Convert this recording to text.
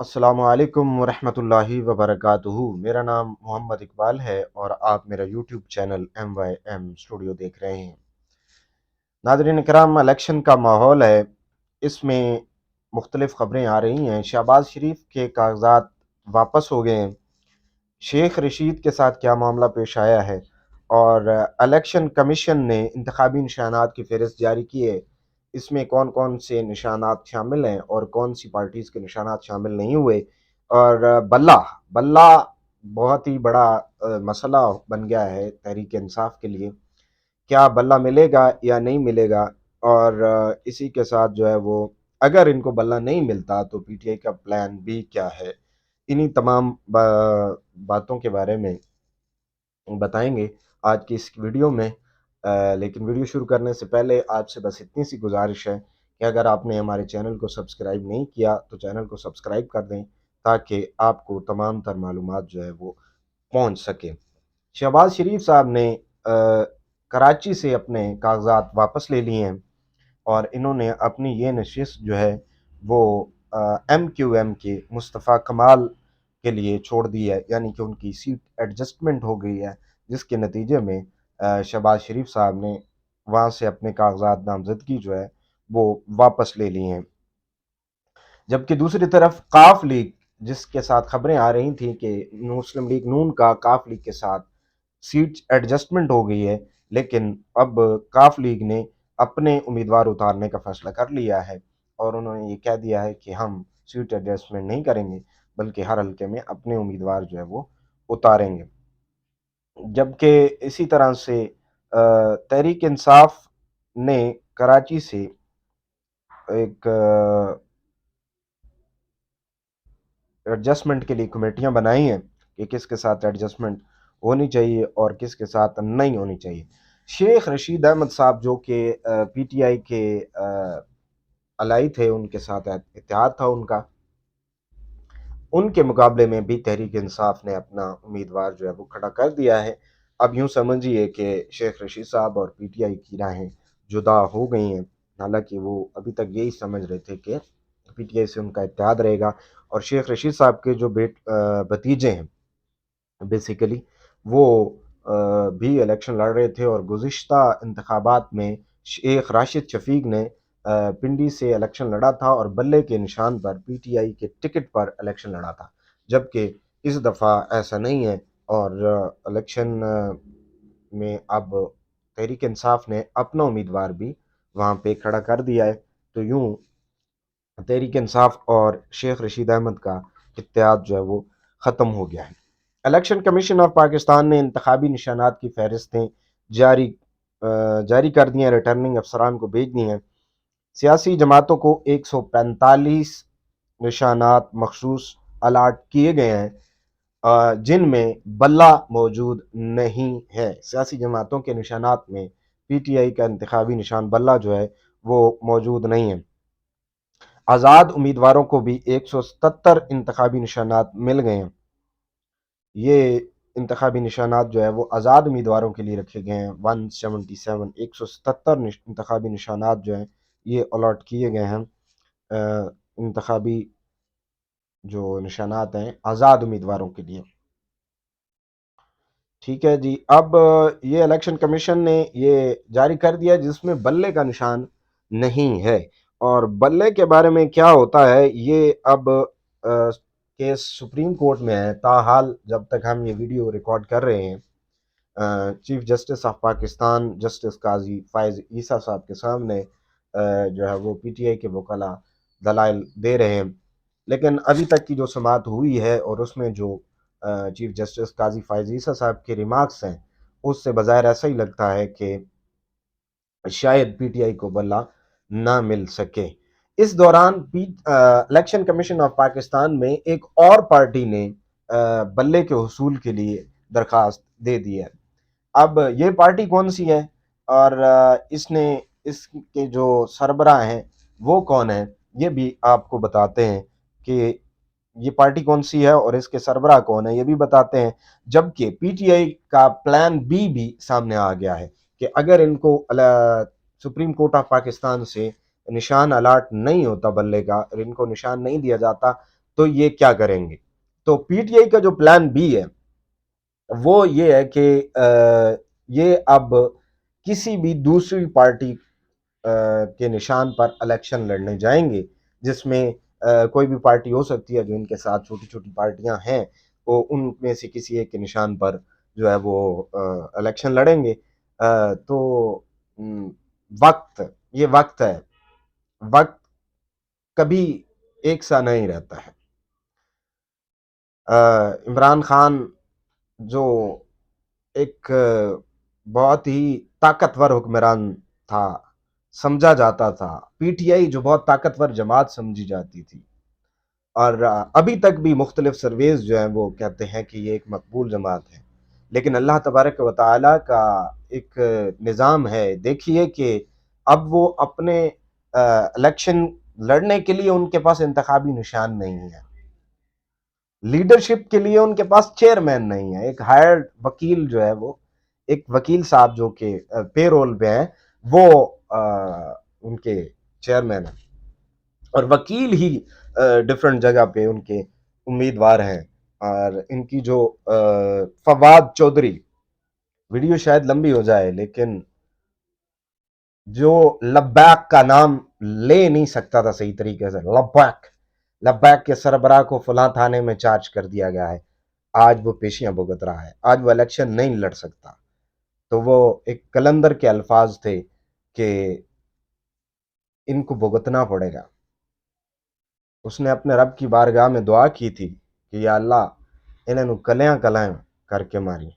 السلام علیکم ورحمۃ اللہ وبرکاتہ۔ میرا نام محمد اقبال ہے اور آپ میرا یوٹیوب چینل MYM اسٹوڈیو دیکھ رہے ہیں۔ ناظرین کرام، الیکشن کا ماحول ہے، اس میں مختلف خبریں آ رہی ہیں۔ شہباز شریف کے کاغذات واپس ہو گئے ہیں، شیخ رشید کے ساتھ کیا معاملہ پیش آیا ہے، اور الیکشن کمیشن نے انتخابی نشانات کی فہرست جاری کی ہے۔ اس میں کون کون سے نشانات شامل ہیں اور کون سی پارٹیز کے نشانات شامل نہیں ہوئے، اور بلہ بہت ہی بڑا مسئلہ بن گیا ہے تحریک انصاف کے لیے۔ کیا بلہ ملے گا یا نہیں ملے گا، اور اسی کے ساتھ جو ہے وہ اگر ان کو بلہ نہیں ملتا تو پی ٹی آئی کا پلان بی کیا ہے، انہی تمام باتوں کے بارے میں بتائیں گے آج کی اس ویڈیو میں۔ لیکن ویڈیو شروع کرنے سے پہلے آپ سے بس اتنی سی گزارش ہے کہ اگر آپ نے ہمارے چینل کو سبسکرائب نہیں کیا تو چینل کو سبسکرائب کر دیں تاکہ آپ کو تمام تر معلومات جو ہے وہ پہنچ سکے۔ شہباز شریف صاحب نے کراچی سے اپنے کاغذات واپس لے لیے ہیں، اور انہوں نے اپنی یہ نشست جو ہے وہ MQM کے مصطفیٰ کمال کے لیے چھوڑ دی ہے، یعنی کہ ان کی سیٹ ایڈجسٹمنٹ ہو گئی ہے، جس کے نتیجے میں شہباز شریف صاحب نے وہاں سے اپنے کاغذات نامزدگی جو ہے وہ واپس لے لی ہیں۔ جبکہ دوسری طرف قاف لیگ، جس کے ساتھ خبریں آ رہی تھیں کہ مسلم لیگ نون کا قاف لیگ کے ساتھ سیٹ ایڈجسٹمنٹ ہو گئی ہے، لیکن اب قاف لیگ نے اپنے امیدوار اتارنے کا فیصلہ کر لیا ہے، اور انہوں نے یہ کہہ دیا ہے کہ ہم سیٹ ایڈجسٹمنٹ نہیں کریں گے بلکہ ہر حلقے میں اپنے امیدوار جو ہے وہ اتاریں گے۔ جبکہ اسی طرح سے تحریک انصاف نے کراچی سے ایک ایڈجسٹمنٹ کے لیے کمیٹیاں بنائی ہیں کہ کس کے ساتھ ایڈجسٹمنٹ ہونی چاہیے اور کس کے ساتھ نہیں ہونی چاہیے۔ شیخ رشید احمد صاحب جو کہ پی ٹی آئی کے الائی تھے، ان کے ساتھ اتحاد تھا ان کے مقابلے میں بھی تحریک انصاف نے اپنا امیدوار جو ہے وہ کھڑا کر دیا ہے۔ اب یوں سمجھیے کہ شیخ رشید صاحب اور پی ٹی آئی کی راہیں جدا ہو گئی ہیں، حالانکہ وہ ابھی تک یہی سمجھ رہے تھے کہ پی ٹی آئی سے ان کا اتحاد رہے گا، اور شیخ رشید صاحب کے جو بھتیجے ہیں بیسیکلی وہ بھی الیکشن لڑ رہے تھے، اور گزشتہ انتخابات میں شیخ راشد شفیق نے پنڈی سے الیکشن لڑا تھا اور بلے کے نشان پر پی ٹی آئی کے ٹکٹ پر الیکشن لڑا تھا، جبکہ اس دفعہ ایسا نہیں ہے، اور الیکشن میں اب تحریک انصاف نے اپنا امیدوار بھی وہاں پہ کھڑا کر دیا ہے۔ تو یوں تحریک انصاف اور شیخ رشید احمد کا اتحاد جو ہے وہ ختم ہو گیا ہے۔ الیکشن کمیشن آف پاکستان نے انتخابی نشانات کی فہرستیں جاری کر دی ہیں، ریٹرننگ افسران کو بھیج دی ہیں۔ سیاسی جماعتوں کو 145 نشانات مخصوص الاٹ کیے گئے ہیں، جن میں بلہ موجود نہیں ہے۔ سیاسی جماعتوں کے نشانات میں پی ٹی آئی کا انتخابی نشان بلہ جو ہے وہ موجود نہیں ہے۔ آزاد امیدواروں کو بھی 177 انتخابی نشانات مل گئے ہیں۔ یہ انتخابی نشانات جو ہے وہ آزاد امیدواروں کے لیے رکھے گئے ہیں۔ 177 انتخابی نشانات جو ہیں یہ الاٹ کیے گئے ہیں، انتخابی جو نشانات ہیں آزاد امیدواروں کے لیے۔ ٹھیک ہے جی، اب یہ الیکشن کمیشن نے یہ جاری کر دیا جس میں بلے کا نشان نہیں ہے، اور بلے کے بارے میں کیا ہوتا ہے یہ اب کیس سپریم کورٹ میں ہے۔ تاحال جب تک ہم یہ ویڈیو ریکارڈ کر رہے ہیں، chief justice of Pakistan justice قاضی فائز عیسیٰ صاحب کے سامنے جو ہے وہ پی ٹی آئی کے وکلاء دلائل دے رہے ہیں، لیکن ابھی تک کی جو سماعت ہوئی ہے اور اس میں جو چیف جسٹس قاضی فائز عیسیٰ صاحب کے ریمارکس ہیں، اس سے بظاہر ایسا ہی لگتا ہے کہ شاید پی ٹی آئی کو بلہ نہ مل سکے۔ اس دوران الیکشن کمیشن آف پاکستان میں ایک اور پارٹی نے بلے کے حصول کے لیے درخواست دے دی ہے۔ اب یہ پارٹی کون سی ہے اور اس کے جو سربراہ ہیں وہ کون ہیں، یہ بھی آپ کو بتاتے ہیں کہ یہ پارٹی کون سی ہے اور اس کے سربراہ کون ہے، یہ بھی بتاتے ہیں۔ جبکہ پی ٹی آئی کا پلان بی بھی سامنے آ گیا ہے کہ اگر ان کو سپریم کورٹ آف پاکستان سے نشان الاٹ نہیں ہوتا بلے کا، اور ان کو نشان نہیں دیا جاتا، تو یہ کیا کریں گے؟ تو پی ٹی آئی کا جو پلان بی ہے وہ یہ ہے کہ یہ اب کسی بھی دوسری پارٹی کے نشان پر الیکشن لڑنے جائیں گے، جس میں کوئی بھی پارٹی ہو سکتی ہے جو ان کے ساتھ چھوٹی چھوٹی پارٹیاں ہیں، وہ ان میں سے کسی ایک کے نشان پر جو ہے وہ الیکشن لڑیں گے۔ تو وقت، یہ وقت ہے، وقت کبھی ایک سا نہیں رہتا ہے۔ عمران خان جو ایک بہت ہی طاقتور حکمران تھا، سمجھا جاتا تھا، پی ٹی آئی جو بہت طاقتور جماعت سمجھی جاتی تھی، اور ابھی تک بھی مختلف سرویز جو ہیں وہ کہتے ہیں کہ یہ ایک مقبول جماعت ہے، لیکن اللہ تبارک و تعالی کا ایک نظام ہے۔ دیکھیے کہ اب وہ اپنے الیکشن لڑنے کے لیے ان کے پاس انتخابی نشان نہیں ہے، لیڈرشپ کے لیے ان کے پاس چیئرمین نہیں ہے، ایک ہائرڈ وکیل جو ہے وہ ایک وکیل صاحب جو کہ پے رول پہ ہیں وہ ان کے چیئرمین ہیں، اور وکیل ہی ڈفرنٹ جگہ پہ ان کے امیدوار ہیں۔ اور ان کی جو فواد چودھری، ویڈیو شاید لمبی ہو جائے لیکن جو لبیک کا نام لے نہیں سکتا تھا صحیح طریقے سے، لبیک، لبیک کے سربراہ کو فلاں تھانے میں چارج کر دیا گیا ہے، آج وہ پیشیاں بھگت رہا ہے، آج وہ الیکشن نہیں لڑ سکتا۔ تو وہ ایک کلندر کے الفاظ تھے کہ ان کو بھگتنا پڑے گا۔ اس نے اپنے رب کی بارگاہ میں دعا کی تھی کہ یا اللہ انہیں کلیاں کلائیں کر کے ماری۔